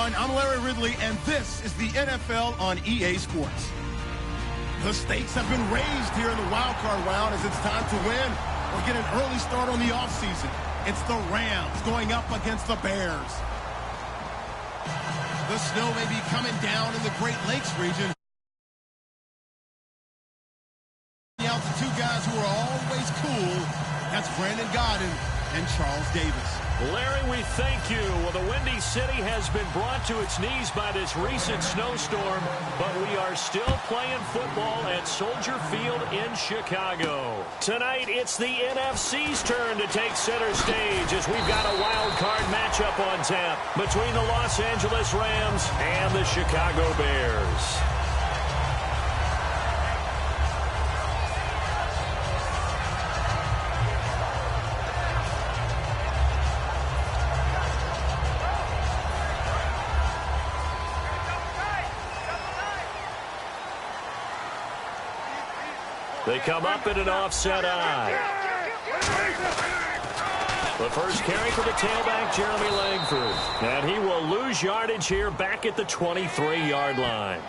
everyone. I'm Larry Ridley, and this is the NFL on EA Sports. The stakes have been raised here in the wildcard round as it's time to win or get an early start on the offseason. It's the Rams going up against the Bears. The snow may be coming down in the Great Lakes region. Out to two guys who are always cool. That's Brandon Godden and Charles Davis. Larry, we thank you. Well, the Windy City has been brought to its knees by this recent snowstorm, but we are still playing football at Soldier Field in Chicago. Tonight, it's the NFC's turn to take center stage as we've got a wild card matchup on tap between the Los Angeles Rams and the Chicago Bears. They come up in an offset eye. The first carry for the tailback, Jeremy Langford. And he will lose yardage here back at the 23-yard line.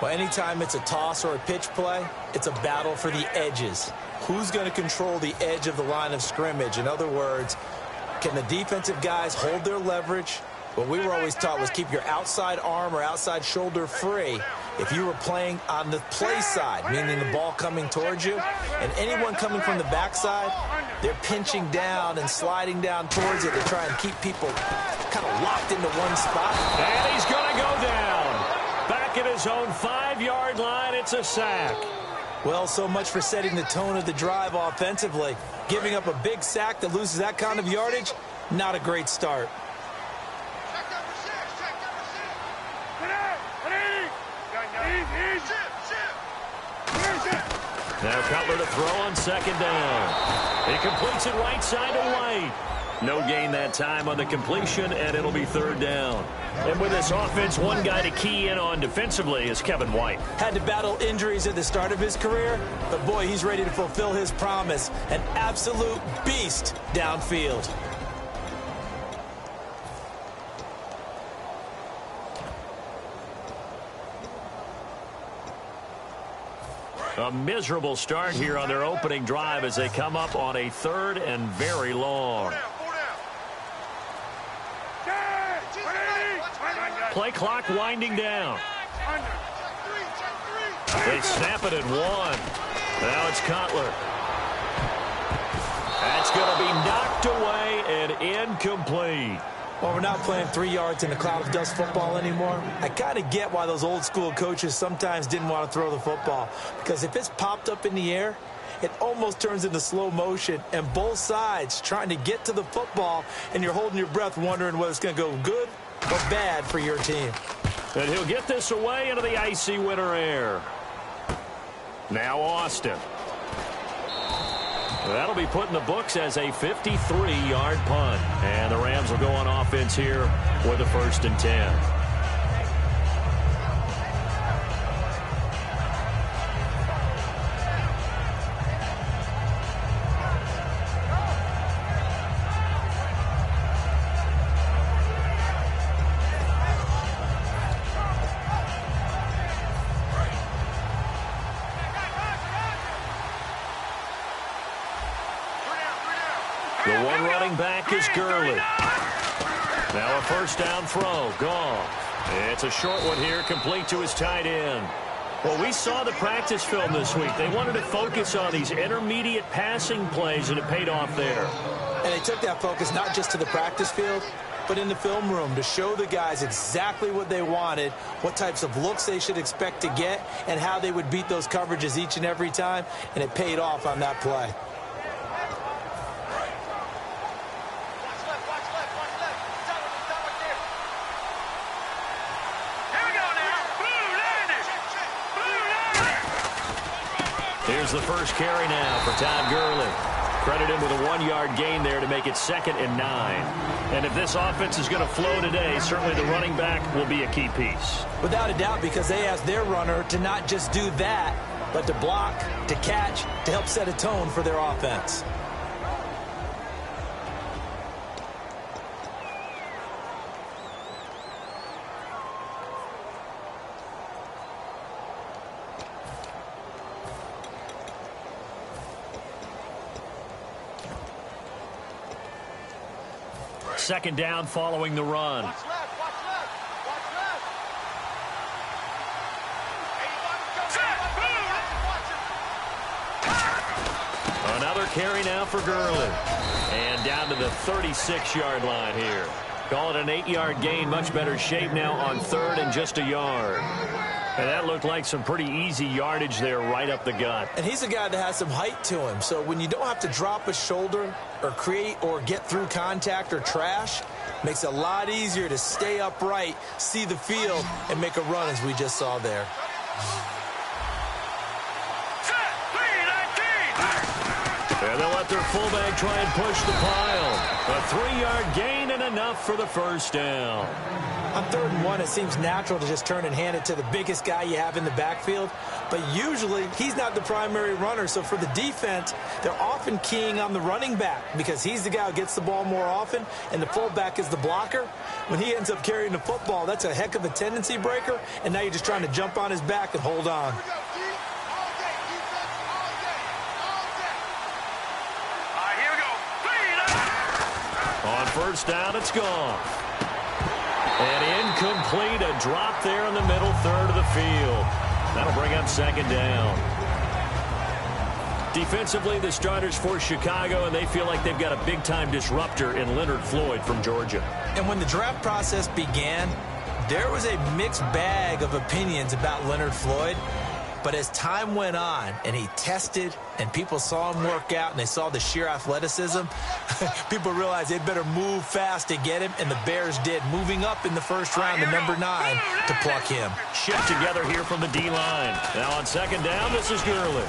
Well, anytime it's a toss or a pitch play, it's a battle for the edges. Who's going to control the edge of the line of scrimmage? In other words, can the defensive guys hold their leverage? What we were always taught was keep your outside arm or outside shoulder free. If you were playing on the play side, meaning the ball coming towards you, and anyone coming from the backside, they're pinching down and sliding down towards it to try and keep people kind of locked into one spot. And he's going to go down. Back at his own 5-yard line, it's a sack. Well, so much for setting the tone of the drive offensively. Giving up a big sack that loses that kind of yardage, not a great start. Now Cutler to throw on second down. He completes it right side to White. No gain that time on the completion, and it'll be third down. And with this offense, one guy to key in on defensively is Kevin White. Had to battle injuries at the start of his career, but boy, he's ready to fulfill his promise. An absolute beast downfield. A miserable start here on their opening drive as they come up on a third and very long. Play clock winding down. They snap it at 1. Now it's Cutler. That's going to be knocked away and incomplete. Well, we're not playing 3 yards in a cloud of dust football anymore. I kind of get why those old school coaches sometimes didn't want to throw the football. Because if it's popped up in the air, it almost turns into slow motion. And both sides trying to get to the football, and you're holding your breath wondering whether it's going to go good or bad for your team. And he'll get this away into the icy winter air. Now Austin. That'll be put in the books as a 53-yard punt. And the Rams will go on offense here with a 1st and 10. The one running back is Gurley. Now a 1st down throw. Goff. It's a short one here, complete to his tight end. Well, we saw the practice film this week. They wanted to focus on these intermediate passing plays, and it paid off there. And they took that focus not just to the practice field, but in the film room to show the guys exactly what they wanted, what types of looks they should expect to get, and how they would beat those coverages each and every time, and it paid off on that play. Here's the first carry now for Todd Gurley. Credit him with a 1-yard gain there to make it 2nd and 9. And if this offense is going to flow today, certainly the running back will be a key piece. Without a doubt, because they asked their runner to not just do that, but to block, to catch, to help set a tone for their offense. second down following the run. Watch left, watch left, watch left. Another carry now for Gurley. And down to the 36-yard line here. Call it an 8-yard gain. Much better shape now on third and just a yard. And that looked like some pretty easy yardage there right up the gut. And he's a guy that has some height to him. So when you don't have to drop a shoulder or create or get through contact or trash, makes it a lot easier to stay upright, see the field, and make a run as we just saw there. And they'll let their fullback try and push the pile. A 3-yard gain and enough for the first down. On 3rd and 1, it seems natural to just turn and hand it to the biggest guy you have in the backfield. But usually, he's not the primary runner. So for the defense, they're often keying on the running back because he's the guy who gets the ball more often, and the fullback is the blocker. When he ends up carrying the football, that's a heck of a tendency breaker, and now you're just trying to jump on his back and hold on. On first down, it's gone. And incomplete, a drop there in the middle third of the field. That'll bring up second down. Defensively, the starters for Chicago, and they feel like they've got a big-time disruptor in Leonard Floyd from Georgia. And when the draft process began, there was a mixed bag of opinions about Leonard Floyd. But as time went on and he tested and people saw him work out and they saw the sheer athleticism, people realized they'd better move fast to get him, and the Bears did, moving up in the first round to number 9 to pluck him. Shift together here from the D-line. Now on second down, this is Gurley.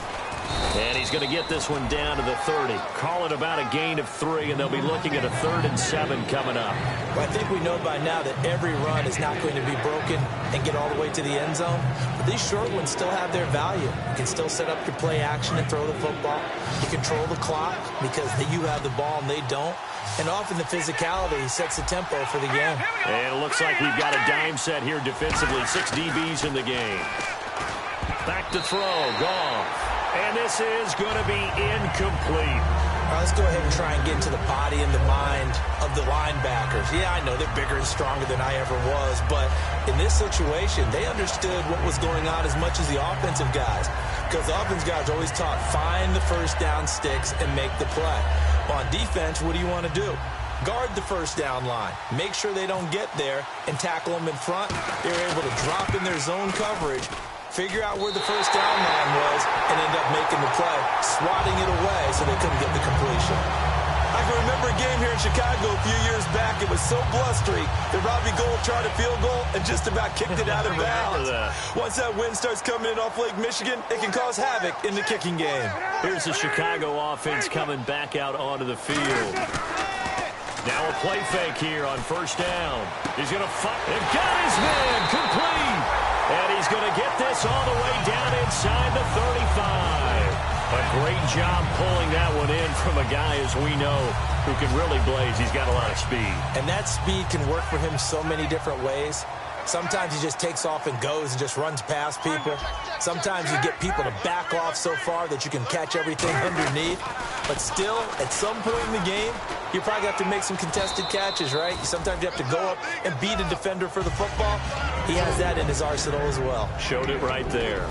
And he's going to get this one down to the 30. Call it about a gain of 3, and they'll be looking at a 3rd and 7 coming up. Well, I think we know by now that every run is not going to be broken and get all the way to the end zone. But these short ones still have their value. You can still set up your play action and throw the football. You control the clock because you have the ball and they don't. And often the physicality sets the tempo for the game. And it looks like we've got a dime set here defensively. 6 DBs in the game. Back to throw. Goff. And this is going to be incomplete. All right, let's go ahead and try and get into the body and the mind of the linebackers. Yeah, I know they're bigger and stronger than I ever was, but in this situation, they understood what was going on as much as the offensive guys, because the offensive guys are always taught, find the first down sticks and make the play. Well, on defense, what do you want to do? Guard the first down line. Make sure they don't get there and tackle them in front. They were able to drop in their zone coverage, figure out where the first down line was, and end up making the play, swatting it away so they couldn't get the completion. I can remember a game here in Chicago a few years back. It was so blustery that Robbie Gould tried a field goal and just about kicked it out of bounds. Once that wind starts coming in off Lake Michigan, it can cause havoc in the kicking game. Here's the Chicago offense coming back out onto the field. Now a play fake here on first down. He's going to fight. They've got his man complete. And he's going to get this all the way down inside the 35. A great job pulling that one in from a guy, as we know, who can really blaze. He's got a lot of speed. And that speed can work for him so many different ways. Sometimes he just takes off and goes and just runs past people. Sometimes you get people to back off so far that you can catch everything underneath. But still, at some point in the game, you probably have to make some contested catches, right? Sometimes you have to go up and beat a defender for the football. He has that in his arsenal as well. Showed it right there.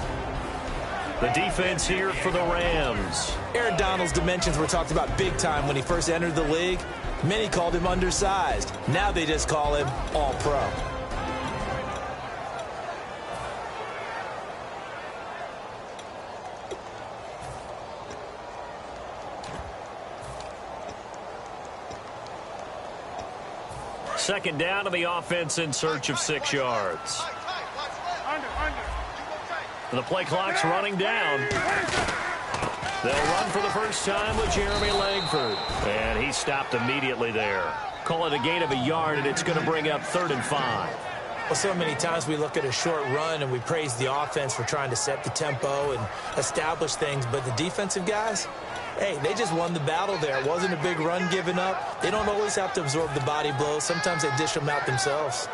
The defense here for the Rams. Aaron Donald's dimensions were talked about big time when he first entered the league. Many called him undersized. Now they just call him all-pro. Second down to the offense in search of 6 yards. The play clock's running down. They'll run for the first time with Jeremy Langford. And he stopped immediately there. Call it a gain of a yard, and it's going to bring up 3rd and 5. Well, so many times we look at a short run and we praise the offense for trying to set the tempo and establish things, but the defensive guys, hey, they just won the battle there. It wasn't a big run given up. They don't always have to absorb the body blows. Sometimes they dish them out themselves.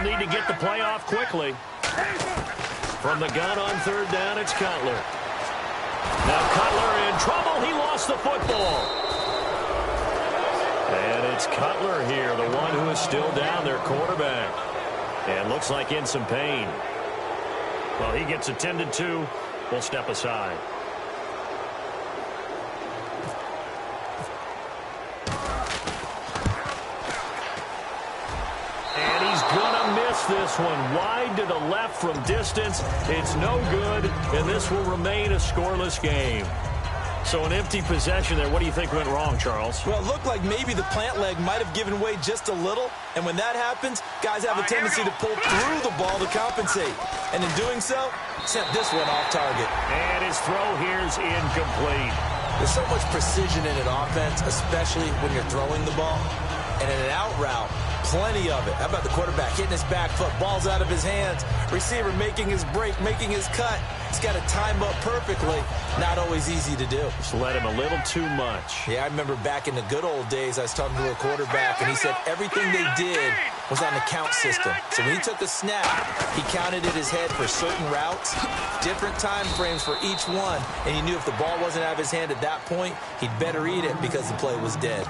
need to get the play off quickly. From the gun on third down, it's Cutler. Now Cutler in trouble. He lost the football. And it's Cutler here, the one who is still down, their quarterback. And looks like in some pain. Well, he gets attended to. We'll step aside. And he's going to miss this one. Wide to the left from distance. It's no good, and this will remain a scoreless game. So an empty possession there. What do you think went wrong, Charles? Well, it looked like maybe the plant leg might have given way just a little. And when that happens, guys have a tendency to pull through the ball to compensate. And in doing so, sent this one off target. And his throw here's incomplete. There's so much precision in an offense, especially when you're throwing the ball. And in an out route, plenty of it. How about the quarterback hitting his back foot, ball's out of his hands, receiver making his break, making his cut. He's got to time up perfectly. Not always easy to do. Just let him a little too much. Yeah, I remember back in the good old days, I was talking to a quarterback, and he said everything they did was on the count system. So when he took a snap, he counted in his head for certain routes, different time frames for each one, and he knew if the ball wasn't out of his hand at that point, he'd better eat it because the play was dead.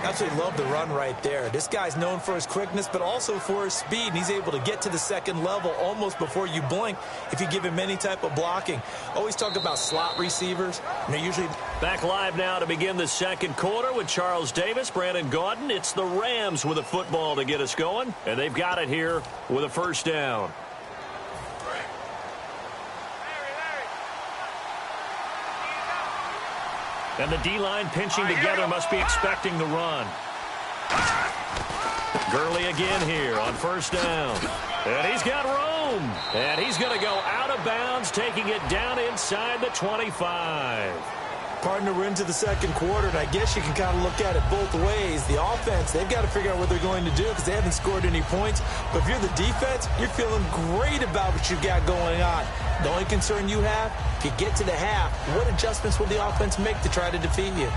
Absolutely love the run right there. This guy's known for his quickness, but also for his speed, and he's able to get to the second level almost before you blink if you give him any type of blocking. Always talk about slot receivers, and they're usually... Back live now to begin the second quarter with Charles Davis, Brandon Gaudin. It's the Rams with a football to get us going, and they've got it here with a first down. And the D-line pinching together must be expecting the run. Gurley again here on first down. And he's got room. And he's going to go out of bounds, taking it down inside the 25. Partner, we're into the second quarter, and I guess you can kind of look at it both ways. The offense, they've got to figure out what they're going to do because they haven't scored any points. But if you're the defense, you're feeling great about what you've got going on. The only concern you have, if you get to the half, what adjustments will the offense make to try to defeat you?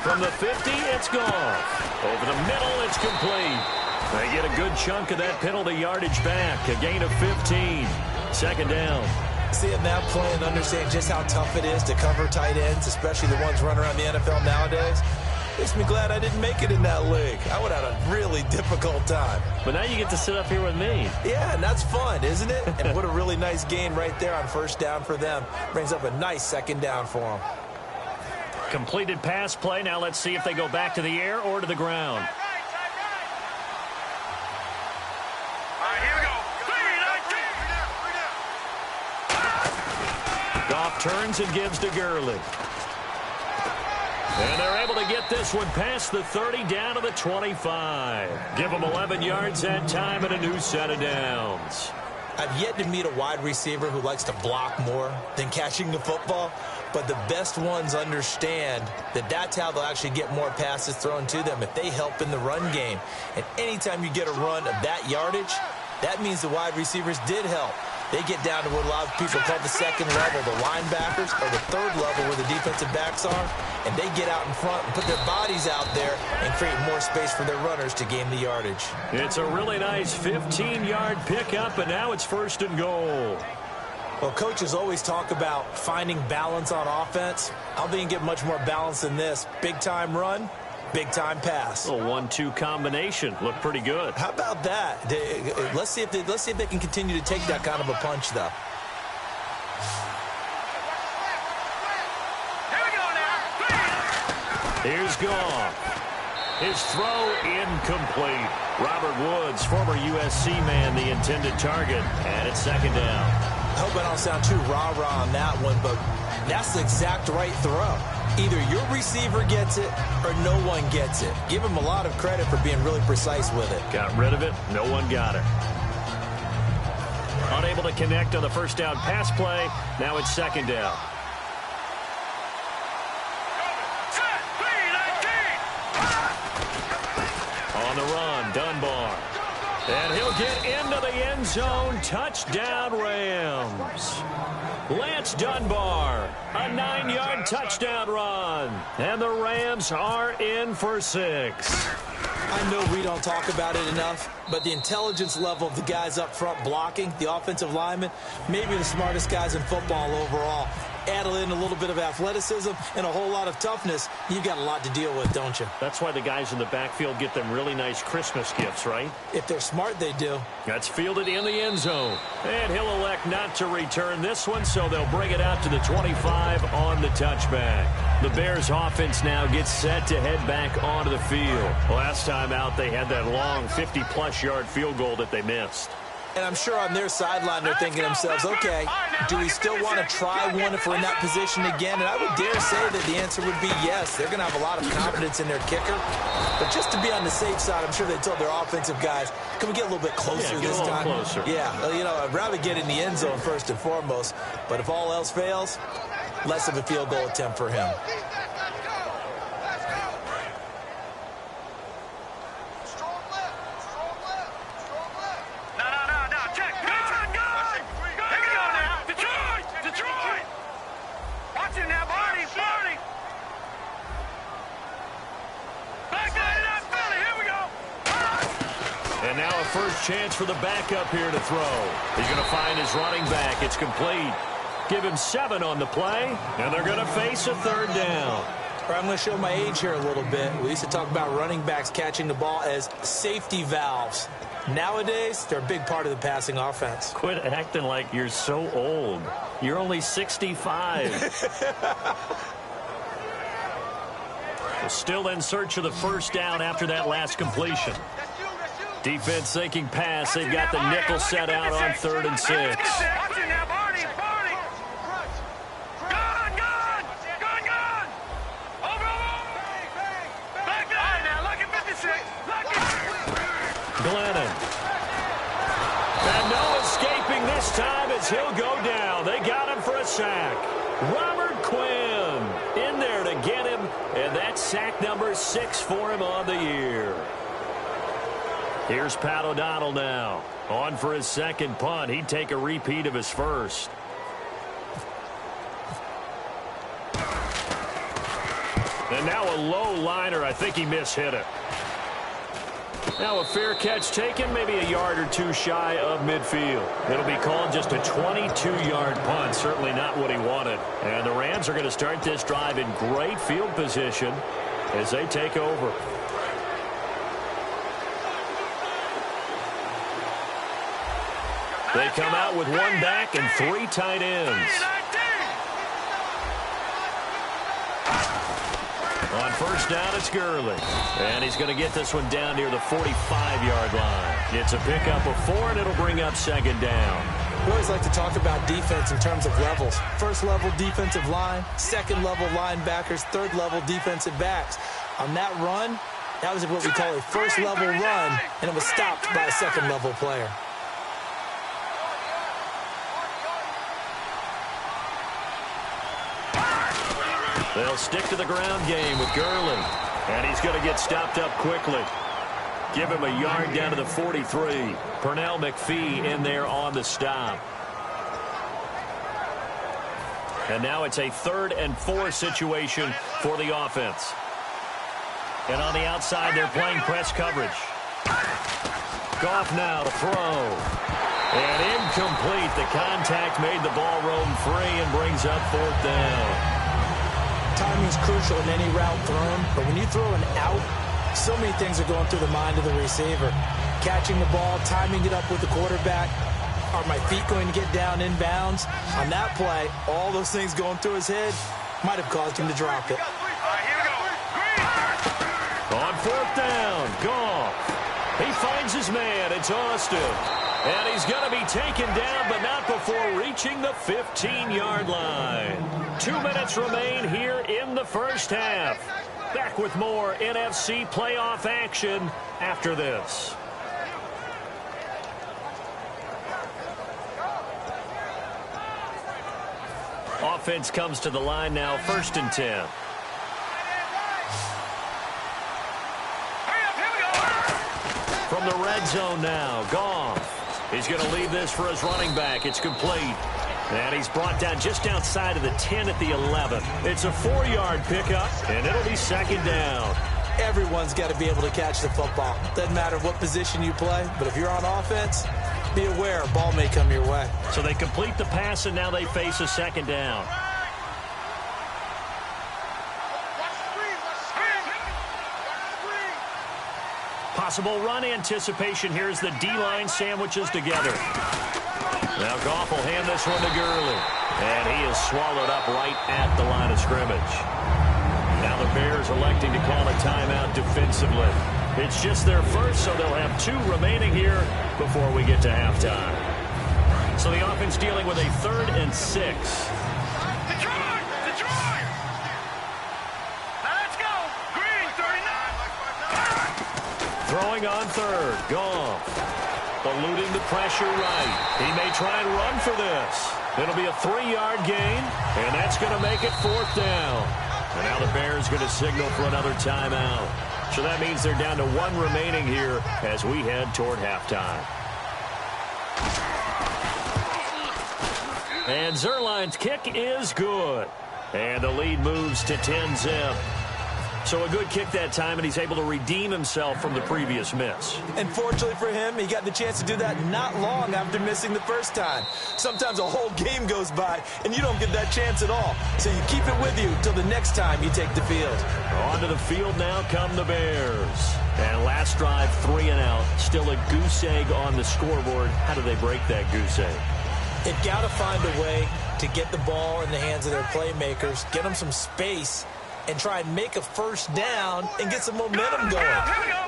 From the 50, it's gone. Over the middle, it's complete. They get a good chunk of that penalty yardage back. A gain of 15. Second down. Seeing that play and understand just how tough it is to cover tight ends, especially the ones running around the NFL nowadays, makes me glad I didn't make it in that league. I would have had a really difficult time. But now you get to sit up here with me. Yeah, and that's fun, isn't it? And what a really nice gain right there on first down for them. Brings up a nice second down for them. Completed pass play. Now let's see if they go back to the air or to the ground. Goff turns and gives to Gurley. And they're able to get this one past the 30 down to the 25. Give them 11 yards that time and a new set of downs. I've yet to meet a wide receiver who likes to block more than catching the football, but the best ones understand that that's how they'll actually get more passes thrown to them if they help in the run game. And anytime you get a run of that yardage, that means the wide receivers did help. They get down to what a lot of people call the second level, the linebackers, or the third level where the defensive backs are, and they get out in front and put their bodies out there and create more space for their runners to gain the yardage. It's a really nice 15-yard pickup, and now it's first and goal. Well, coaches always talk about finding balance on offense. I don't think you can get much more balance than this. Big-time run, big-time pass. A 1-2 combination. Looked pretty good. How about that? Let's see if they can continue to take that kind of a punch, though. Here's Goff. His throw incomplete. Robert Woods, former USC man, the intended target. And it's second down. I hope I don't sound too rah-rah on that one, but that's the exact right throw. Either your receiver gets it or no one gets it. Give him a lot of credit for being really precise with it. Got rid of it. No one got it. Unable to connect on the first down pass play. Now it's second down. On the run, Dunbar. And he'll get into the end zone. Touchdown, Rams. Lance Dunbar, a 9-yard touchdown run. And the Rams are in for 6. I know we don't talk about it enough, but the intelligence level of the guys up front blocking, the offensive linemen, maybe the smartest guys in football overall. Add in a little bit of athleticism and a whole lot of toughness, you've got a lot to deal with, don't you? That's why the guys in the backfield get them really nice Christmas gifts, right? If they're smart, they do. That's fielded in the end zone. And he'll elect not to return this one, so they'll bring it out to the 25 on the touchback. The Bears offense now gets set to head back onto the field. Last time out, they had that long 50-plus yard field goal that they missed. And I'm sure on their sideline they're thinking to themselves, okay, do we still want to try one if we're in that position again? And I would dare say that the answer would be yes. They're going to have a lot of confidence in their kicker. But just to be on the safe side, I'm sure they told their offensive guys, can we get a little bit closer this time? Closer. Yeah, well, you know, I'd rather get in the end zone first and foremost. But if all else fails, less of a field goal attempt for him. And now a first chance for the backup here to throw. He's going to find his running back. It's complete. Give him 7 on the play, and they're going to face a third down. I'm going to show my age here a little bit. We used to talk about running backs catching the ball as safety valves. Nowadays, they're a big part of the passing offense. Quit acting like you're so old. You're only 65. Still in search of the first down after that last completion. Defense thinking pass. They've got the nickel set out on 3rd and 6. Glennon. And no escaping this time as he'll go down. They got him for a sack. Robert Quinn in there to get him, and that's sack number 6 for him on the year. Here's Pat O'Donnell now. On for his second punt. He'd take a repeat of his first. And now a low liner. I think he mishit it. Now a fair catch taken, maybe a yard or two shy of midfield. It'll be called just a 22-yard punt. Certainly not what he wanted. And the Rams are going to start this drive in great field position as they take over. They come out with 1 back and 3 tight ends. On first down, it's Gurley. And he's going to get this one down near the 45-yard line. It's a pickup of 4, and it'll bring up 2nd down. We always like to talk about defense in terms of levels. First-level defensive line, second-level linebackers, third-level defensive backs. On that run, that was what we call a first-level run, and it was stopped by a second-level player. They'll stick to the ground game with Gurley. And he's going to get stopped up quickly. Give him a yard down to the 43. Pernell McPhee in there on the stop. And now it's a 3rd and 4 situation for the offense. And on the outside, they're playing press coverage. Goff now to throw. And incomplete. The contact made the ball roam free and brings up 4th down. Timing is crucial in any route thrown, but when you throw an out, so many things are going through the mind of the receiver. Catching the ball, timing it up with the quarterback. Are my feet going to get down in bounds? On that play, all those things going through his head might have caused him to drop it. On 4th down, Goff. He finds his man. It's Austin. And he's going to be taken down, but not before reaching the 15-yard line. 2 minutes remain here in the first half. Back with more NFC playoff action after this. Offense comes to the line now, 1st and 10. from the red zone now. Goff. He's going to leave this for his running back. It's complete. And he's brought down just outside of the 10 at the 11. It's a 4-yard pickup, and it'll be second down. Everyone's got to be able to catch the football. Doesn't matter what position you play, but if you're on offense, be aware a ball may come your way. So they complete the pass, and now they face a second down. Possible run anticipation. Here's the D-line sandwiches together. Now Goff will hand this one to Gurley. And he is swallowed up right at the line of scrimmage. Now the Bears electing to call a timeout defensively. It's just their first, so they'll have 2 remaining here before we get to halftime. So the offense dealing with a 3rd and 6. Throwing on 3rd. Goff. Eluding the pressure right. He may try and run for this. It'll be a 3-yard gain, and that's going to make it 4th down. And now the Bears going to signal for another timeout. So that means they're down to 1 remaining here as we head toward halftime. And Zerline's kick is good. And the lead moves to 10-zip. So a good kick that time, and he's able to redeem himself from the previous miss. And fortunately for him, he got the chance to do that not long after missing the first time. Sometimes a whole game goes by, and you don't get that chance at all. So you keep it with you until the next time you take the field. Onto the field now come the Bears. And last drive, 3 and out. Still a goose egg on the scoreboard. How do they break that goose egg? They've got to find a way to get the ball in the hands of their playmakers, get them some space, and try and make a first down and get some momentum going.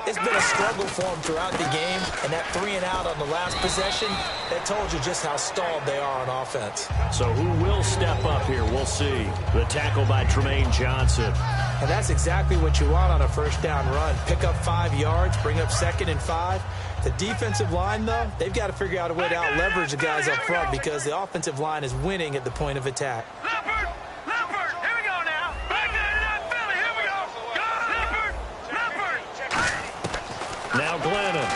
It's been a struggle for them throughout the game, and that 3 and out on the last possession, that told you just how stalled they are on offense. So who will step up here? We'll see. The tackle by Tremaine Johnson. And that's exactly what you want on a first down run. Pick up 5 yards, bring up 2nd and 5. The defensive line, though, they've got to figure out a way to out-leverage the guys up front because the offensive line is winning at the point of attack. Now Glennon.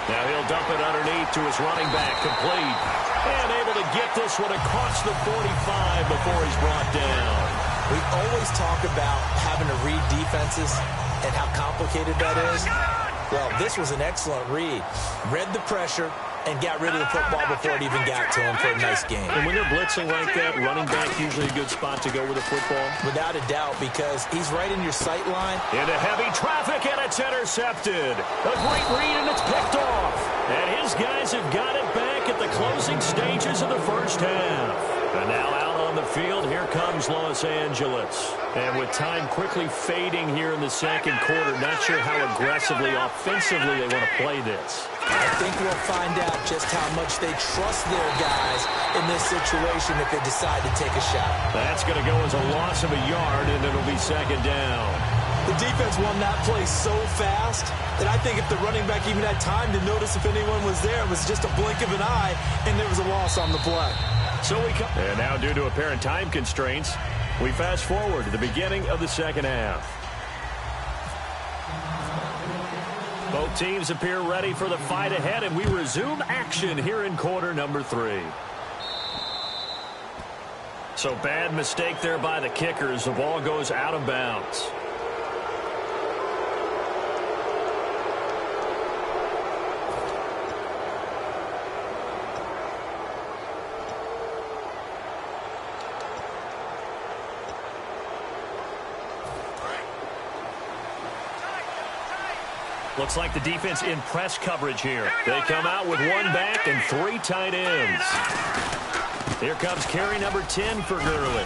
Now he'll dump it underneath to his running back, complete. And able to get this one across the 45 before he's brought down. We always talk about having to read defenses and how complicated that is. Well, this was an excellent read. Read the pressure and got rid of the football before it even got to him for a nice game. And when they're blitzing like that, running back usually a good spot to go with the football? Without a doubt, because he's right in your sight line. Into heavy traffic, and it's intercepted. A great read, and it's picked off. And his guys have got it back at the closing stages of the first half. And now out on the field, here comes Los Angeles. And with time quickly fading here in the second quarter, not sure how aggressively, offensively they want to play this. I think we'll find out just how much they trust their guys in this situation if they decide to take a shot. That's going to go as a loss of a yard, and it'll be second down. The defense won that play so fast that I think if the running back even had time to notice if anyone was there, it was just a blink of an eye, and there was a loss on the play. So we come. And now, due to apparent time constraints, we fast forward to the beginning of the second half. Both teams appear ready for the fight ahead, and we resume action here in quarter number 3. So bad mistake there by the kickers. The ball goes out of bounds. Looks like the defense in press coverage here. They come out with 1 back and 3 tight ends. Here comes carry number 10 for Gurley.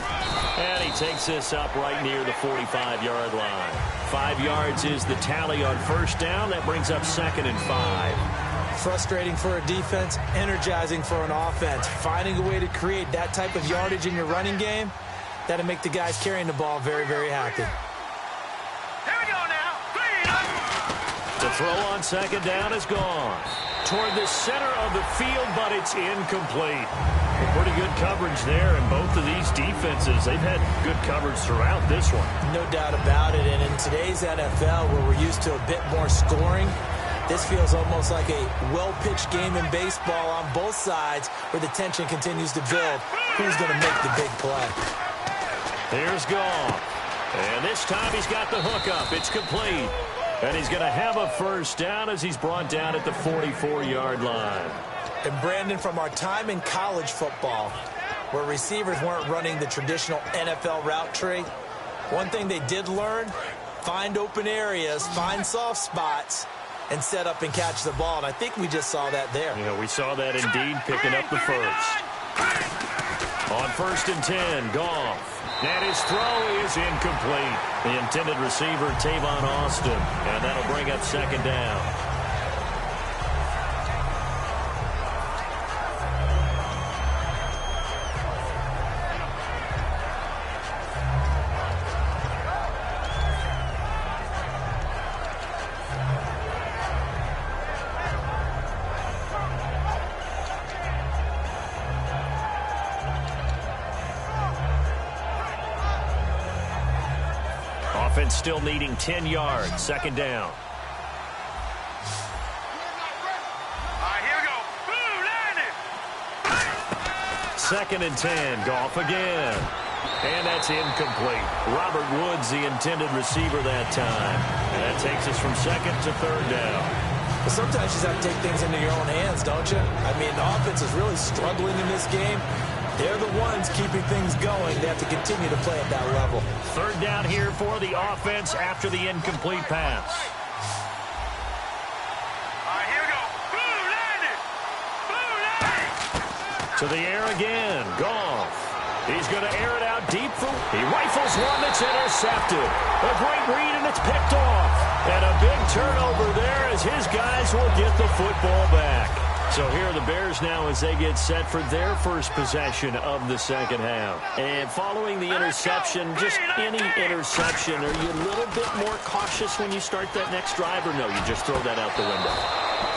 And he takes this up right near the 45-yard line. 5 yards is the tally on first down. That brings up 2nd and 5. Frustrating for a defense, energizing for an offense. Finding a way to create that type of yardage in your running game, that'll make the guys carrying the ball very, very happy. The throw on second down is gone. Toward the center of the field, but it's incomplete. Pretty good coverage there, and both of these defenses, they've had good coverage throughout this one. No doubt about it, and in today's NFL, where we're used to a bit more scoring, This feels almost like a well-pitched game in baseball on both sides where the tension continues to build. Who's going to make the big play? Here's Goff. And this time he's got the hookup. It's complete. And he's going to have a first down as he's brought down at the 44-yard line. And Brandon, from our time in college football, where receivers weren't running the traditional NFL route tree, one thing they did learn, find open areas, find soft spots, and set up and catch the ball. And I think we just saw that there. Yeah, we saw that indeed, picking up the first. On 1st and 10, Goff. And his throw is incomplete. The intended receiver, Tavon Austin. And that'll bring up 2nd down. Offense still needing 10 yards. 2nd down. All right, here we go. Boom, landed. 2nd and 10. Goff again. And that's incomplete. Robert Woods, the intended receiver that time. And that takes us from 2nd to 3rd down. But sometimes you just have to take things into your own hands, don't you? I mean, the offense is really struggling in this game. They're the ones keeping things going. They have to continue to play at that level. 3rd down here for the offense after the incomplete pass. All right, here we go. Boom, landed. Boom, landed. To the air again. Goff. He's going to air it out deep. He rifles one that's intercepted. A great read, and it's picked off. And a big turnover there as his guys will get the football back. So here are the Bears now as they get set for their first possession of the 2nd half. And following the interception, just any interception, are you a little bit more cautious when you start that next drive, or no, you just throw that out the window?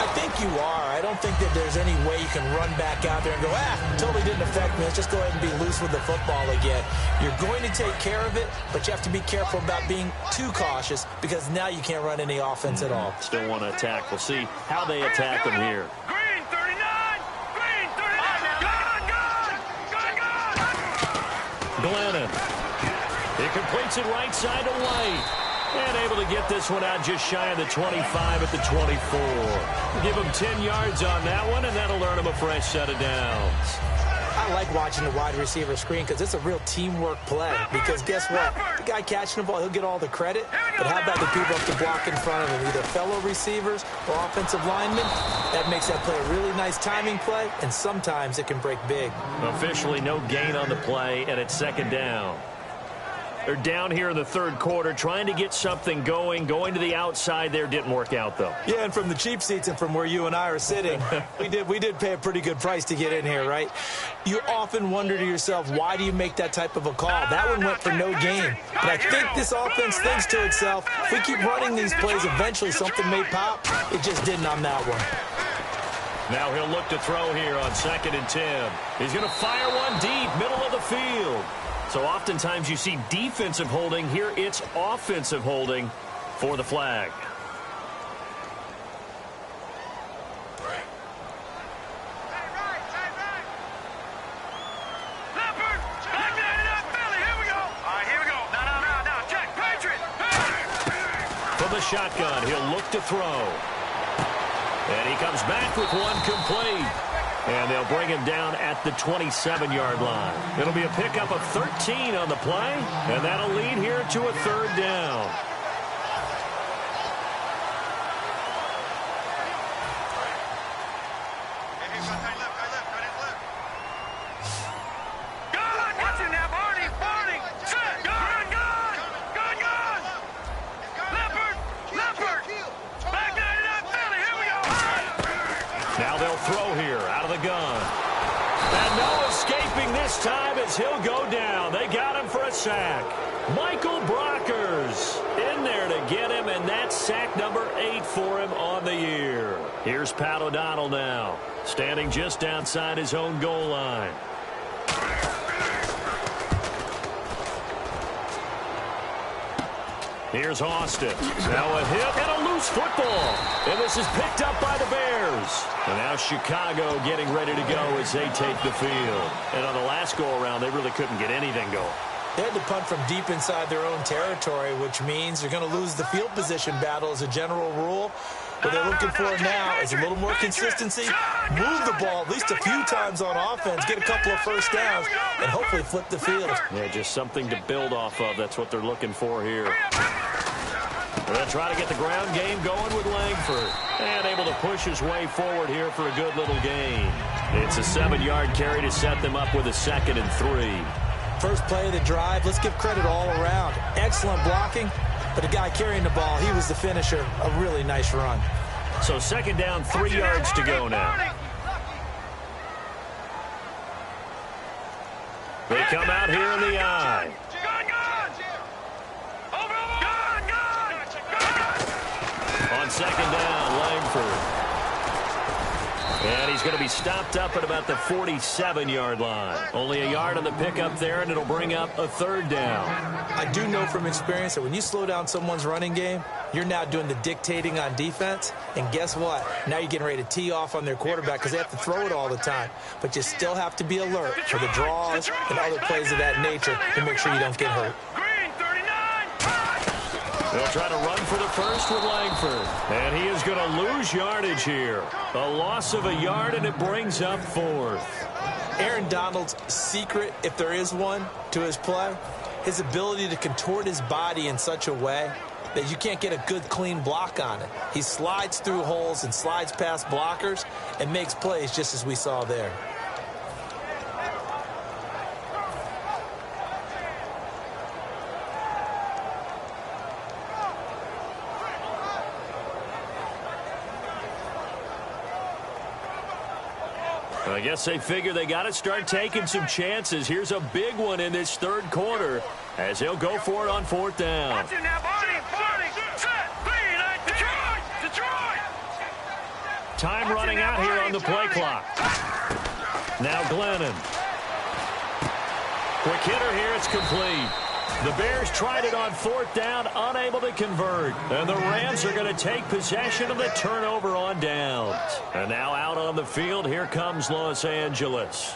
I think you are. I don't think that there's any way you can run back out there and go, totally didn't affect me. Let's just go ahead and be loose with the football again. You're going to take care of it, but you have to be careful about being too cautious because now you can't run any offense at all. Still want to attack. We'll see how they attack them here. Green 39. Green 39. Glennon. He completes it right side to White. And able to get this one out just shy of the 25 at the 24. Give him 10 yards on that one, and that'll earn him a fresh set of downs. I like watching the wide receiver screen because it's a real teamwork play. Because guess what? The guy catching the ball, he'll get all the credit. But how about the people up the block in front of him, either fellow receivers or offensive linemen? That makes that play a really nice timing play, and sometimes it can break big. Officially no gain on the play, and it's 2nd down. They're down here in the 3rd quarter, trying to get something going. Going to the outside there didn't work out, though. Yeah, and from the cheap seats and from where you and I are sitting, we did pay a pretty good price to get in here, right? You often wonder to yourself, why do you make that type of a call? That one went for no gain. But I think this offense thinks to itself, if we keep running these plays, eventually something may pop. It just didn't on that one. Now he'll look to throw here on 2nd and 10. He's going to fire one deep, middle of the field. So oftentimes you see defensive holding. Here it's offensive holding for the flag. From the shotgun, he'll look to throw. And he comes back with one complete. And they'll bring him down at the 27-yard line. It'll be a pickup of 13 on the play, and that'll lead here to a 3rd down. Now they'll throw here out of the gun. And no escaping this time as he'll go down. They got him for a sack. Michael Brockers in there to get him, and that's sack number 8 for him on the year. Here's Pat O'Donnell now, standing just outside his own goal line. Here's Austin. Now a hit and a loose football. And this is picked up by the Bears. And now Chicago getting ready to go as they take the field. And on the last go-around, they really couldn't get anything going. They had to punt from deep inside their own territory, which means you're going to lose the field position battle as a general rule. What they're looking for now is a little more consistency, move the ball at least a few times on offense, get a couple of first downs, and hopefully flip the field. Yeah, just something to build off of. That's what they're looking for here. They're going to try to get the ground game going with Langford. And able to push his way forward here for a good little gain. It's a 7-yard carry to set them up with a 2nd and 3. First play of the drive, let's give credit all around. Excellent blocking, but the guy carrying the ball, he was the finisher. A really nice run. So 2nd down, 3 yards to go now. They come out here in the eye. On 2nd down, Langford. And he's going to be stopped up at about the 47-yard line. Only a yard on the pickup there, and it'll bring up a 3rd down. I do know from experience that when you slow down someone's running game, you're now doing the dictating on defense. And guess what? Now you're getting ready to tee off on their quarterback because they have to throw it all the time. But you still have to be alert for the draws and other plays of that nature to make sure you don't get hurt. They'll try to run for the first with Langford. And he is going to lose yardage here. A loss of a yard, and it brings up 4th. Aaron Donald's secret, if there is one, to his play, his ability to contort his body in such a way that you can't get a good, clean block on it. He slides through holes and slides past blockers and makes plays just as we saw there. I guess they figure they got to start taking some chances. Here's a big one in this 3rd quarter as they'll go for it on 4th down. Time running out here on the play clock. Now Glennon. Quick hitter here. It's complete. The Bears tried it on 4th down, unable to convert. And the Rams are going to take possession of the turnover on downs. And now out on the field, here comes Los Angeles.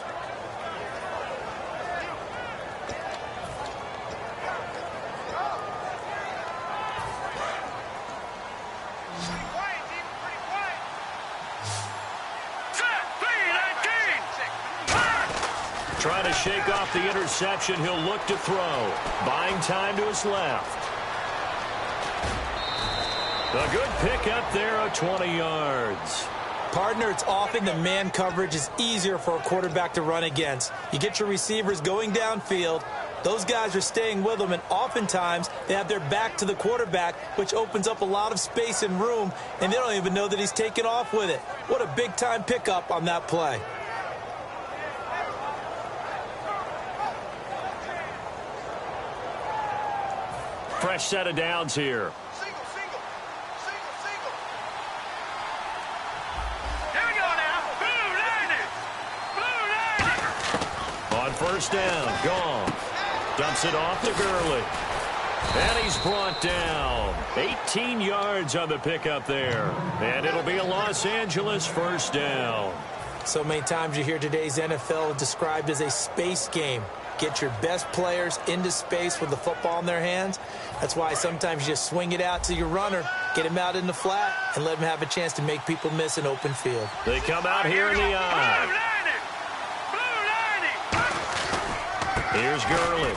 Trying to shake off the interception. He'll look to throw. Buying time to his left. A good pick up there of 20 yards. Partner, it's often the man coverage is easier for a quarterback to run against. You get your receivers going downfield. Those guys are staying with them, and oftentimes they have their back to the quarterback, which opens up a lot of space and room, and they don't even know that he's taken off with it. What a big-time pickup on that play. Fresh set of downs here. Here we go now. Blue line. On 1st down, Gong dumps it off to Gurley. And he's brought down. 18 yards on the pickup there. And it'll be a Los Angeles 1st down. So many times you hear today's NFL described as a space game. Get your best players into space with the football in their hands. That's why sometimes you just swing it out to your runner, get him out in the flat, and let him have a chance to make people miss an open field. They come out here in the eye. Here's Gurley.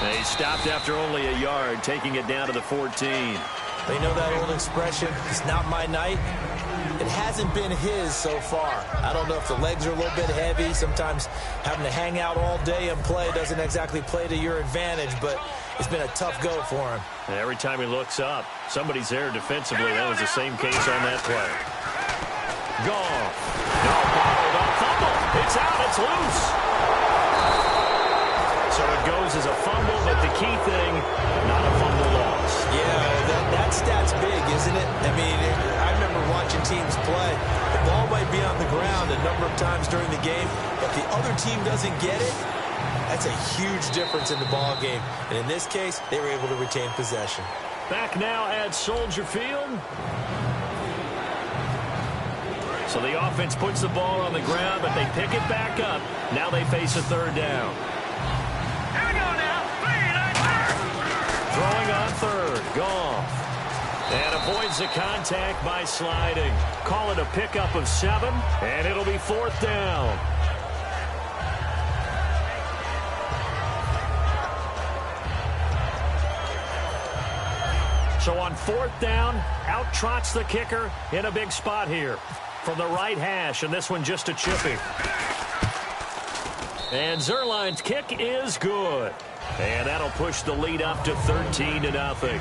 And he stopped after only a yard, taking it down to the 14. You know that old expression, it's not my night? It hasn't been his so far. I don't know if the legs are a little bit heavy. Sometimes having to hang out all day and play doesn't exactly play to your advantage, but it's been a tough go for him. And every time he looks up, somebody's there defensively. That was the same case on that play. Gone. No, bottled up. Fumble. It's out. It's loose. So it goes as a fumble, but the key thing, not a fumble loss. Yeah, that stat's big, isn't it? I mean, I remember watching teams play. The ball might be on the ground a number of times during the game, but the other team doesn't get it. That's a huge difference in the ball game. And in this case, they were able to retain possession. Back now at Soldier Field. So the offense puts the ball on the ground, but they pick it back up. Now they face a third down. Here we go now. Throwing on third. Goff. And avoids the contact by sliding. Call it a pickup of 7, and it'll be fourth down. So on fourth down, out trots the kicker in a big spot here from the right hash, and this one just a chippy. And Zerline's kick is good. And that'll push the lead up to 13-0.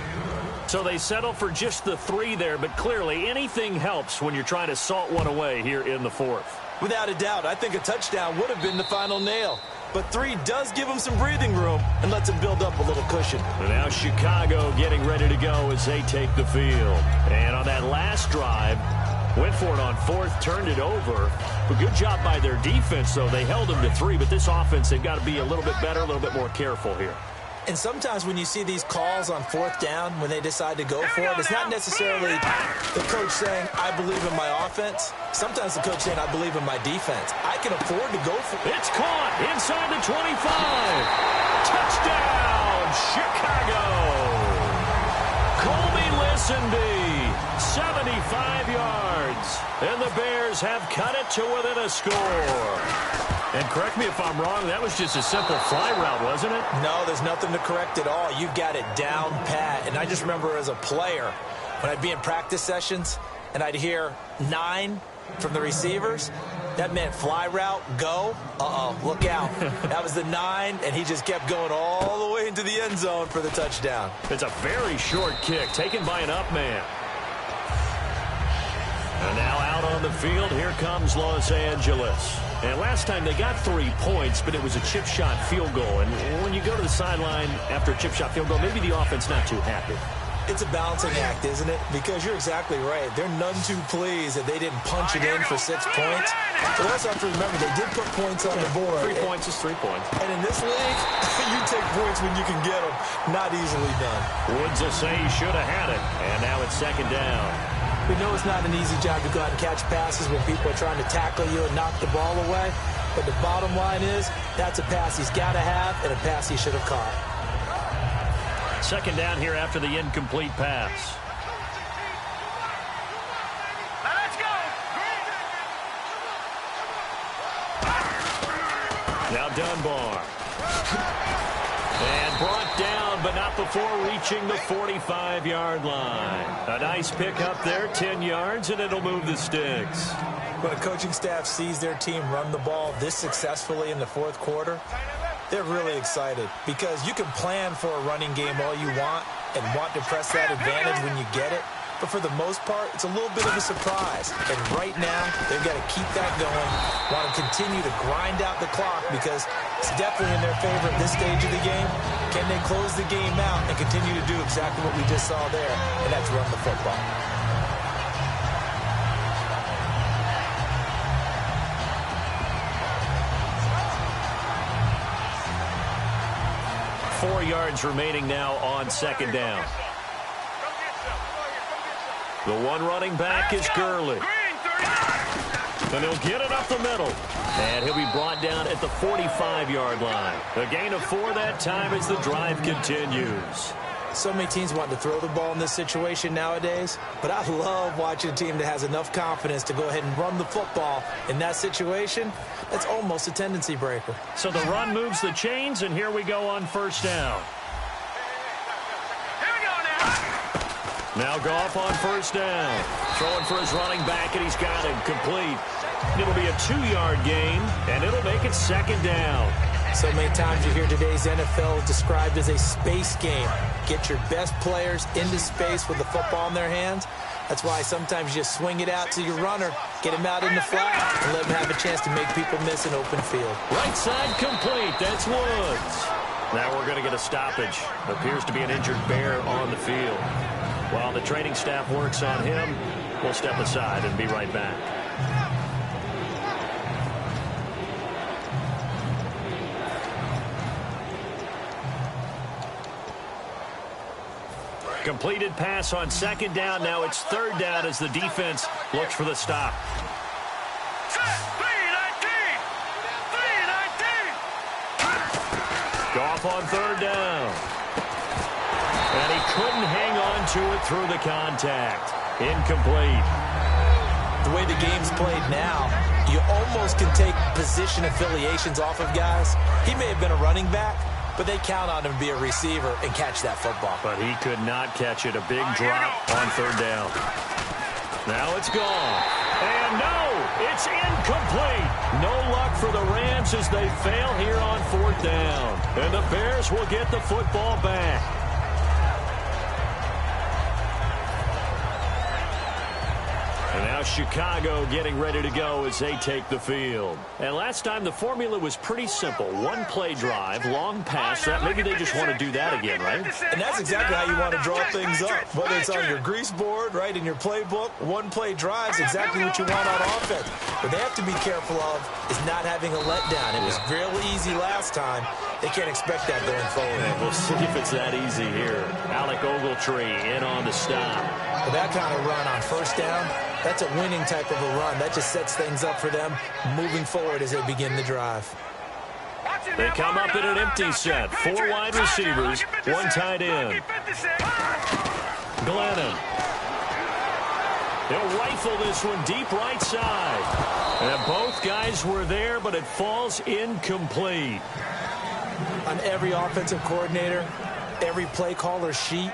So they settle for just the 3 there, but clearly anything helps when you're trying to salt one away here in the fourth. Without a doubt, I think a touchdown would have been the final nail. But 3 does give them some breathing room and lets them build up a little cushion. And now Chicago getting ready to go as they take the field. And on that last drive, went for it on fourth, turned it over. But good job by their defense, though. They held them to 3, but this offense, they've got to be a little bit better, a little bit more careful here. And sometimes when you see these calls on fourth down, when they decide to go for it, it's not necessarily the coach saying, I believe in my offense. Sometimes the coach saying, I believe in my defense. I can afford to go for it. It's caught inside the 25. Touchdown, Chicago. Colby Lisenby, 75 yards. And the Bears have cut it to within a score. And correct me if I'm wrong, that was just a simple fly route, wasn't it? No, there's nothing to correct at all. You've got it down pat. And I just remember as a player, when I'd be in practice sessions and I'd hear 9 from the receivers, that meant fly route, go. Look out. That was the 9, and he just kept going all the way into the end zone for the touchdown. It's a very short kick taken by an up man. And now out on the field, here comes Los Angeles. And last time they got 3 points, but it was a chip shot field goal. And when you go to the sideline after a chip shot field goal, maybe the offense not too happy. It's a balancing act, isn't it? Because you're exactly right. They're none too pleased that they didn't punch it in for 6 points. But also have to remember, they did put points on the board. 3 points is 3 points. And in this league, you take points when you can get them. Not easily done. Woods will say he should have had it. And now it's second down. We know it's not an easy job to go out and catch passes when people are trying to tackle you and knock the ball away. But the bottom line is, that's a pass he's got to have and a pass he should have caught. Second down here after the incomplete pass. Let's go. Now Dunbar. And brought down, but not before reaching the 45-yard line. A nice pickup there, 10 yards, and it'll move the sticks. When a coaching staff sees their team run the ball this successfully in the fourth quarter, they're really excited because you can plan for a running game all you want and want to press that advantage when you get it. But for the most part, it's a little bit of a surprise. And right now, they've got to keep that going, want to continue to grind out the clock because it's definitely in their favor at this stage of the game. Can they close the game out and continue to do exactly what we just saw there, and that's run the football. Four yards remaining now on second down. The one running back is Gurley. And he'll get it up the middle. And he'll be brought down at the 45-yard line. A gain of 4 that time as the drive continues. So many teams want to throw the ball in this situation nowadays, but I love watching a team that has enough confidence to go ahead and run the football. In that situation, that's almost a tendency breaker. So the run moves the chains, and here we go on first down. Here we go now. Now Goff on first down. Throwing for his running back, and he's got him complete. It'll be a 2-yard gain, and it'll make it second down. So many times you hear today's NFL described as a space game. Get your best players into space with the football in their hands. That's why sometimes you just swing it out to your runner, get him out in the flat, and let him have a chance to make people miss an open field. Right side complete. That's Woods. Now we're going to get a stoppage. Appears to be an injured Bear on the field. While the training staff works on him, we'll step aside and be right back. Completed pass on second down. Now it's third down as the defense looks for the stop. Goff on third down. And he couldn't hang on to it through the contact. Incomplete. The way the game's played now, you almost can take position affiliations off of guys. He may have been a running back, but they count on him to be a receiver and catch that football. But he could not catch it. A big drop on third down. Now it's gone. And no, it's incomplete. No luck for the Rams as they fail here on fourth down. And the Bears will get the football back. And now Chicago getting ready to go as they take the field. And last time the formula was pretty simple. One play drive, long pass. Maybe they just want to do that again, right? And that's exactly how you want to draw things up. Whether it's on your grease board, right, in your playbook, one play drive is exactly what you want on offense. What they have to be careful of is not having a letdown. It was really easy last time. They can't expect that going forward. And we'll see if it's that easy here. Alec Ogletree in on the stop. With that kind of run on first down, that's a winning type of a run. That just sets things up for them moving forward as they begin the drive. They come up in an empty set. 4 wide receivers, 1 tight end. Glennon. He'll rifle this one deep right side. And both guys were there, but it falls incomplete. On every offensive coordinator, every play caller sheet,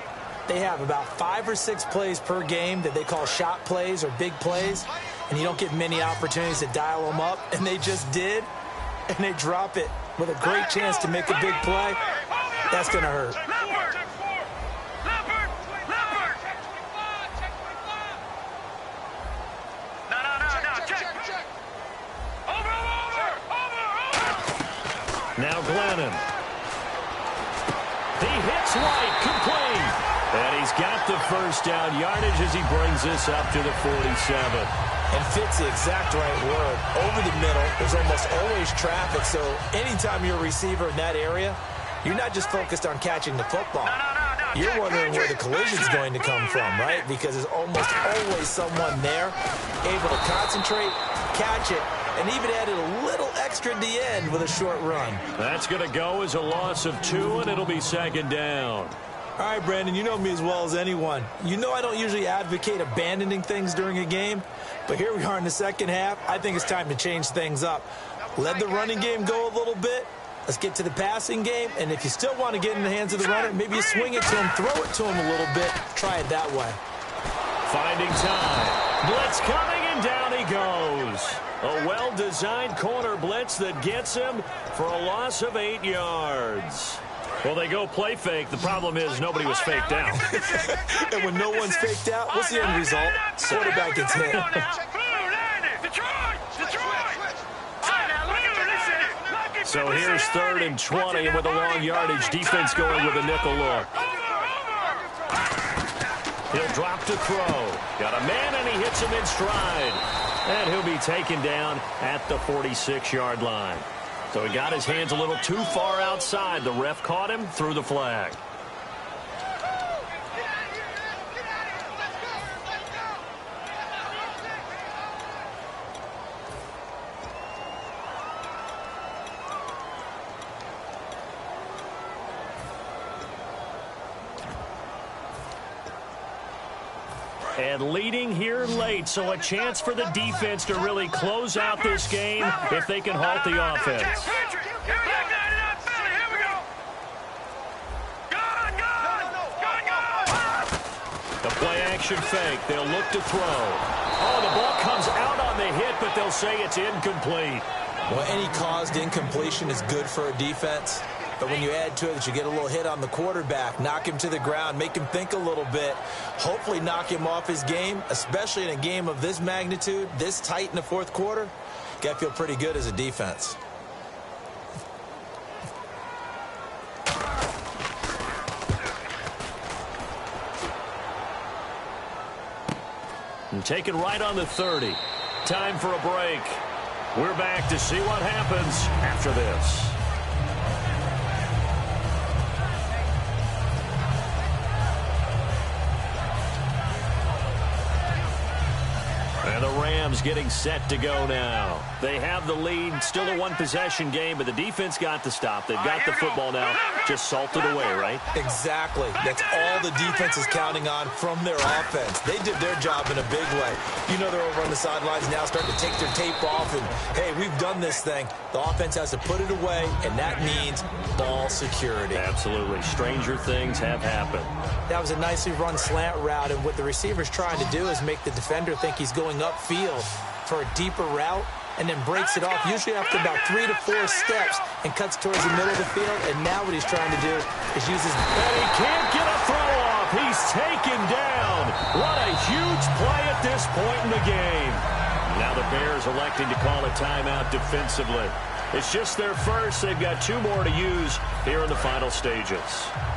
they have about 5 or 6 plays per game that they call shot plays or big plays, and you don't get many opportunities to dial them up, and they just did, and they drop it with a great chance to make a big play. That's going to hurt. Now Glennon. He hits right, complete. And he's got the first down yardage as he brings this up to the 47. And fits the exact right word. Over the middle, there's almost always traffic, so anytime you're a receiver in that area, you're not just focused on catching the football. You're wondering where the collision's going to come from, right? Because there's almost always someone there able to concentrate, catch it, and even added a little extra at the end with a short run. That's going to go as a loss of 2, and it'll be second down. All right, Brandon, you know me as well as anyone. You know I don't usually advocate abandoning things during a game, but here we are in the second half. I think it's time to change things up. Let the running game go a little bit. Let's get to the passing game, and if you still want to get in the hands of the runner, maybe you swing it to him, throw it to him a little bit, try it that way. Finding time. Blitz coming, and down he goes. A well-designed corner blitz that gets him for a loss of 8 yards. Well, they go play fake. The problem is nobody was faked out. And when no one's faked out, what's the end result? Quarterback gets hit. So here's 3rd and 20, and with a long yardage, defense going with a nickel look. He'll drop to throw. Got a man, and he hits him in stride. And he'll be taken down at the 46-yard line. So he got his hands a little too far outside. The ref caught him, threw the flag. And leading here late, so a chance for the defense to really close out this game if they can halt the offense. The play-action fake. They'll look to throw. Oh, the ball comes out on the hit, but they'll say it's incomplete. Well, any caused incompletion is good for a defense. But when you add to it that you get a little hit on the quarterback, knock him to the ground, make him think a little bit, hopefully knock him off his game, especially in a game of this magnitude, this tight in the fourth quarter, you got to feel pretty good as a defense. And taken right on the 30. Time for a break. We're back to see what happens after this. Rams getting set to go now. They have the lead, still a one-possession game, but the defense got the stop. They've got the football now, just salted away, right? Exactly. That's all the defense is counting on from their offense. They did their job in a big way. You know they're over on the sidelines now starting to take their tape off, and, hey, we've done this thing. The offense has to put it away, and that means ball security. Absolutely. Stranger things have happened. That was a nicely run slant route, and what the receiver's trying to do is make the defender think he's going upfield for a deeper route, and then breaks it off, usually after about 3 to 4 steps, and cuts towards the middle of the field. And now what he's trying to do is use his... And he can't get a throw off. He's taken down. What a huge play at this point in the game. Now the Bears electing to call a timeout defensively. It's just their first. They've got 2 more to use here in the final stages.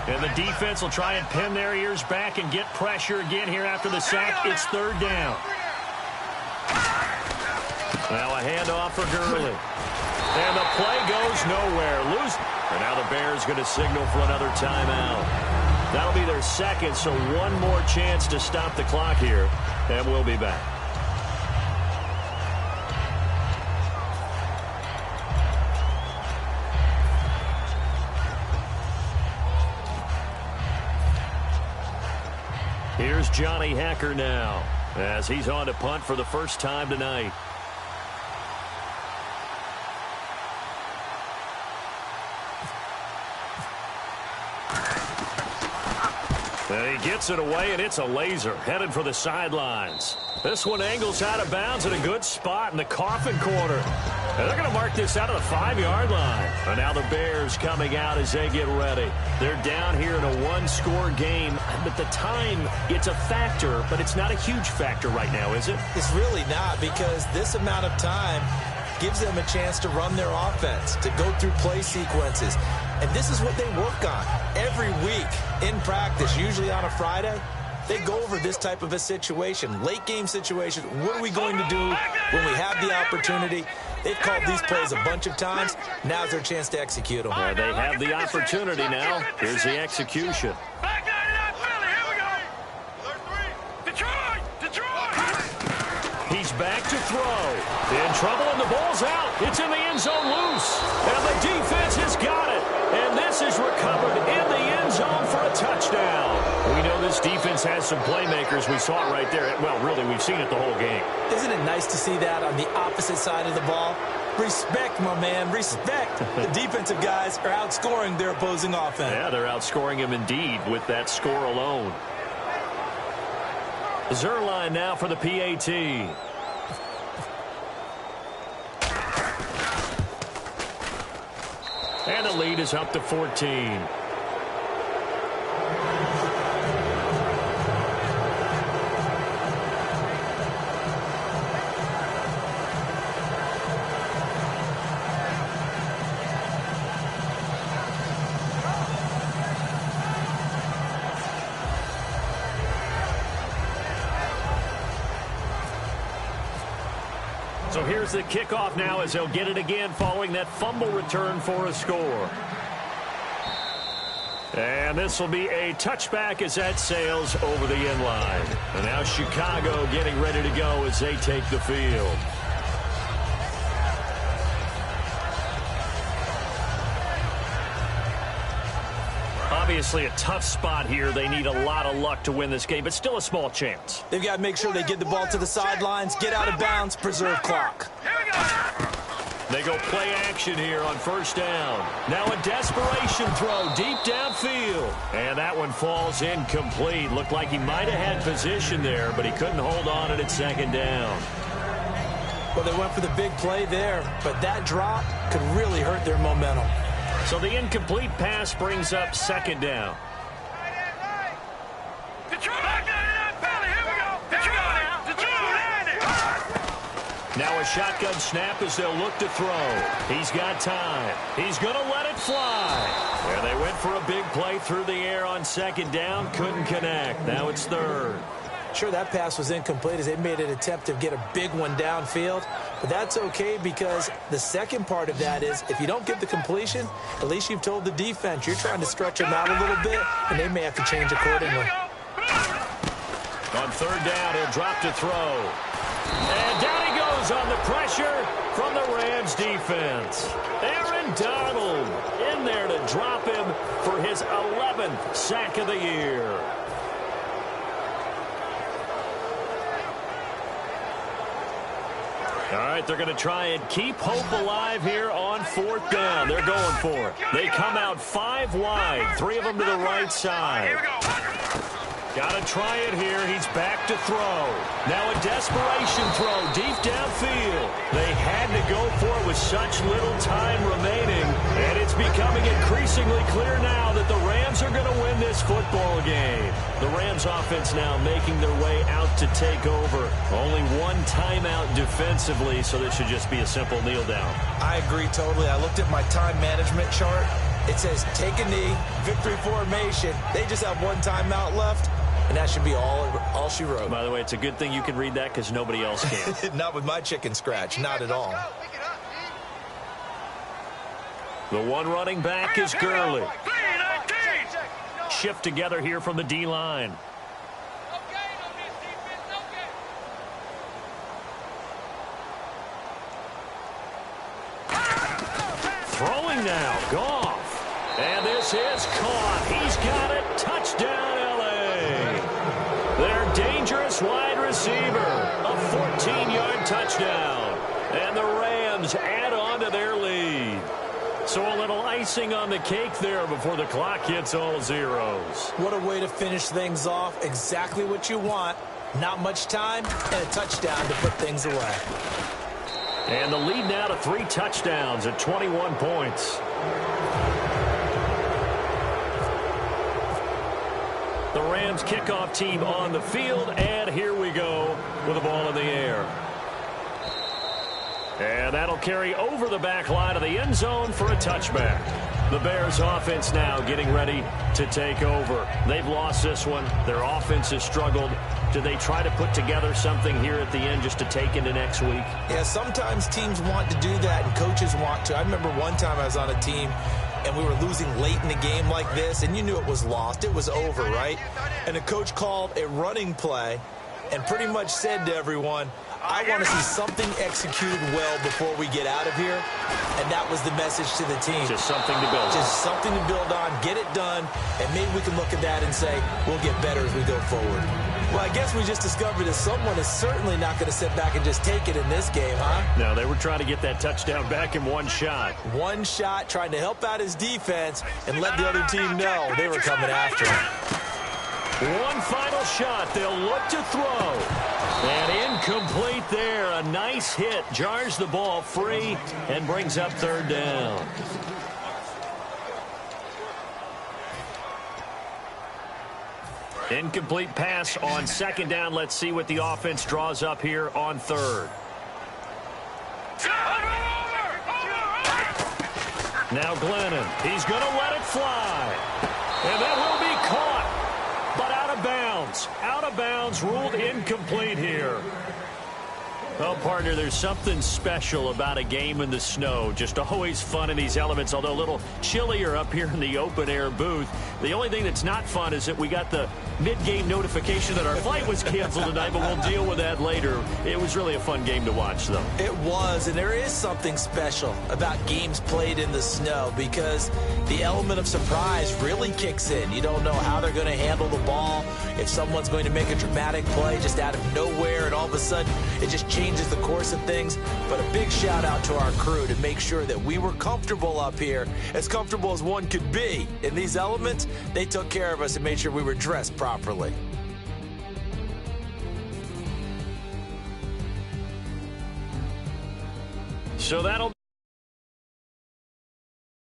And the defense will try and pin their ears back and get pressure again here after the sack. It's 3rd down. Now a handoff for Gurley. And the play goes nowhere. And now the Bears going to signal for another timeout. That'll be their second, so one more chance to stop the clock here. And we'll be back. Here's Johnny Hacker now, as he's on to punt for the first time tonight. And he gets it away, and it's a laser, headed for the sidelines. This one angles out of bounds in a good spot in the coffin corner. And they're going to mark this out of the 5-yard line. And now the Bears coming out as they get ready. They're down here in a 1-score game. But the time, it's a factor, but it's not a huge factor right now, is it? It's really not, because this amount of time gives them a chance to run their offense, to go through play sequences. And this is what they work on every week in practice, usually on a Friday. They go over this type of a situation, late game situation. What are we going to do when we have the opportunity? They've called these plays a bunch of times. Now's their chance to execute them. Yeah, they have the opportunity now. Here's the execution. He's back to throw. In trouble, and the ball's out. It's in the end zone loose. And the defense has got it. And this is recovered in the end zone for a touchdown. We know this defense has some playmakers. We saw it right there. Well, really, we've seen it the whole game. Isn't it nice to see that on the opposite side of the ball? Respect, my man, respect. The defensive guys are outscoring their opposing offense. Yeah, they're outscoring him indeed with that score alone. Zerline now for the PAT. And the lead is up to 14. So here's the kickoff now as they'll get it again following that fumble return for a score. And this will be a touchback as that sails over the end line. And now Chicago getting ready to go as they take the field. Obviously a tough spot here. They need a lot of luck to win this game, but still a small chance. They've got to make sure they get the ball to the sidelines, get out of bounds, preserve clock. They go play action here on first down. Now a desperation throw deep downfield. And that one falls incomplete. Looked like he might have had position there, but he couldn't hold on at second down. Well, they went for the big play there, but that drop could really hurt their momentum. So the incomplete pass brings up second down. Now a shotgun snap as they'll look to throw. He's got time. He's going to let it fly. And they went for a big play through the air on second down. Couldn't connect. Now it's third. Sure, that pass was incomplete as they made an attempt to get a big one downfield. But that's okay because the second part of that is if you don't get the completion, at least you've told the defense you're trying to stretch them out a little bit, and they may have to change accordingly. On third down, he'll drop to throw. And down he goes on the pressure from the Rams defense. Aaron Donald in there to drop him for his 11th sack of the year. All right, they're going to try and keep hope alive here on 4th down. They're going for it. They come out 5 wide, 3 of them to the right side. Here we go. Got to try it here. He's back to throw. Now a desperation throw deep downfield. They had to go for it with such little time remaining. And it's becoming increasingly clear now that the Rams are going to win this football game. The Rams offense now making their way out to take over. Only 1 timeout defensively, so this should just be a simple kneel down. I agree totally. I looked at my time management chart. It says take a knee, victory formation. They just have 1 timeout left. And that should be all she wrote. By the way, it's a good thing you can read that because nobody else can. Not with my chicken scratch. Not at all. The one running back is Gurley. 3-19. Shift together here from the D-line. Throwing now. Goff. And this is caught. He's got it. Touchdown, L.A. Their dangerous wide receiver. A 14-yard touchdown. And the Rams add on to their lead. So a little icing on the cake there before the clock hits all zeros. What a way to finish things off. Exactly what you want. Not much time and a touchdown to put things away. And the lead now to 3 touchdowns at 21 points. The Rams kickoff team on the field, and here we go with the ball in the air. And that'll carry over the back line of the end zone for a touchback. The Bears offense now getting ready to take over. They've lost this one. Their offense has struggled. Do they try to put together something here at the end just to take into next week? Yeah, sometimes teams want to do that and coaches want to. I remember one time I was on a team and we were losing late in the game like this, and you knew it was lost. It was over, right? And the coach called a running play and pretty much said to everyone, I want to see something executed well before we get out of here. And that was the message to the team. Just something to build on. Just something to build on, get it done, and maybe we can look at that and say, we'll get better as we go forward. Well, I guess we just discovered that someone is certainly not going to sit back and just take it in this game, huh? No, they were trying to get that touchdown back in one shot. One shot, trying to help out his defense and let the other team know they were coming after him. One final shot. They'll look to throw. And incomplete there. A nice hit. Jars the ball free and brings up 3rd down. Incomplete pass on 2nd down. Let's see what the offense draws up here on 3rd. Now Glennon. He's going to let it fly. And that will be caught. But out of bounds. Out of bounds. Ruled incomplete here. Well, partner, there's something special about a game in the snow. Just always fun in these elements, although a little chillier up here in the open-air booth. The only thing that's not fun is that we got the mid-game notification that our flight was canceled tonight, but we'll deal with that later. It was really a fun game to watch, though. It was, and there is something special about games played in the snow because the element of surprise really kicks in. You don't know how they're going to handle the ball, if someone's going to make a dramatic play just out of nowhere, and all of a sudden it just changes the course of things. But a big shout out to our crew to make sure that we were comfortable up here, as comfortable as one could be. In these elements, they took care of us and made sure we were dressed properly. So that'll